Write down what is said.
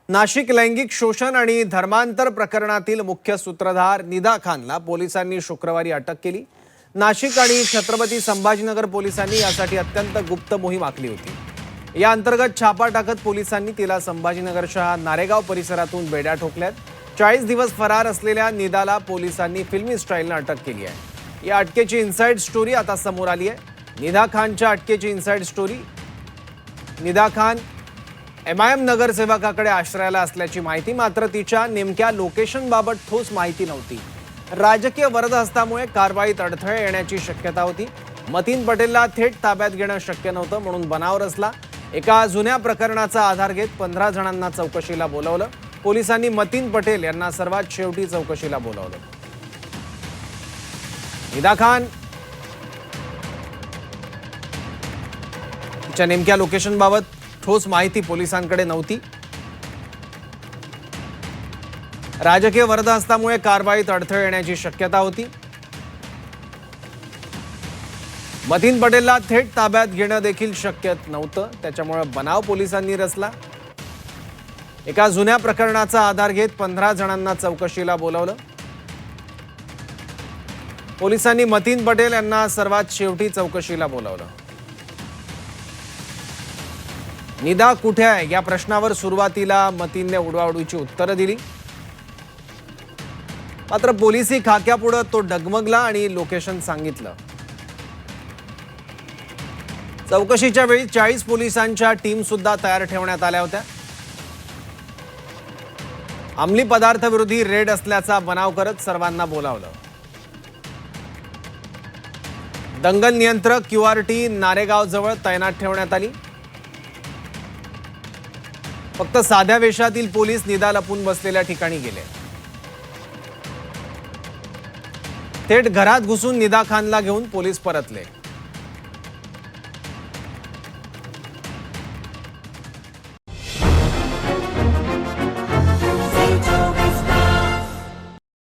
नाशिक लैंगिक शोषण आणि धर्मांतर प्रकरणातील मुख्य सूत्रधार निदा खानला पोलिसांनी शुक्रवारी अटक केली। नाशिक आणि छत्रपती संभाजीनगर पोलिसांनी यासाठी अत्यंत गुप्त मोहीम आखली होती। या अंतर्गत छापा टाकत पोलिसांनी तिला संभाजीनगरच्या नारेगाव परिसरातून बेड्या ठोकल्यात। 40 दिवस फरार असलेल्या निदाला पोलिसांनी फिल्मी स्टाईलने अटक केली आहे। या अटकेची इनसाइड स्टोरी आता समोर आली आहे। निदा खानच्या अटकेची inside story. Nida Khan MIM नगरसेवकाकडे आश्रयाला असल्याची माहिती, मात्र तिच्या नेमक्या लोकेशनबाबत ठोस माहिती नव्हती। राजकीय वरदहस्तामुळे कारवाईत अडथळे येण्याची शक्यता होती। मतीन पटेलला थेट ताब्यात घेणं शक्य नव्हतं, म्हणून बनाव रचला। एका जुन्या प्रकरणाचा आधार घेत 15 जणांना चौकशीला बोलावलं। पोलिसांनी मतीन पटेल यांना सर्वात शेवटी चौकशीला बोलावलं। निदा खान तिच्या नेमक्या लोकेशनबाबत ठोस माहिती पोलिसांकडे नव्हती। राजकीय वरदहस्तामुळे कारवाईत अडथळे येण्याची शक्यता होती। मतीन पटेलला थेट ताब्यात घेणं देखील शक्य नव्हतं, त्याच्यामुळे बनाव पोलिसांनी रचला। एका जुन्या प्रकरणाचा आधार घेत 15 जणांना चौकशीला बोलावलं। पोलिसांनी मतीन पटेल यांना सर्वात शेवटी चौकशीला बोलावलं। निदा कुठे आहे या प्रश्नावर सुरुवातीला मतीनने उडवाउडवीची उत्तरं दिली, मात्र पोलिसी खाक्यापुढे तो डगमगला आणि लोकेशन सांगितलं। चौकशीच्या वेळी 40 पोलिसांच्या टीम सुद्धा तयार ठेवण्यात आल्या होत्या। अंमली पदार्थ विरोधी रेड असल्याचा बनाव करत सर्वांना बोलावलं। दंगल नियंत्रक QRT नारेगाव जवळ तैनात ठेवण्यात आली। फक्त साध्या वेशातील पोलीस निदा लपून बसलेल्या ठिकाणी गेले। थेट घरात घुसून निदा खानला घेऊन पोलीस परतले।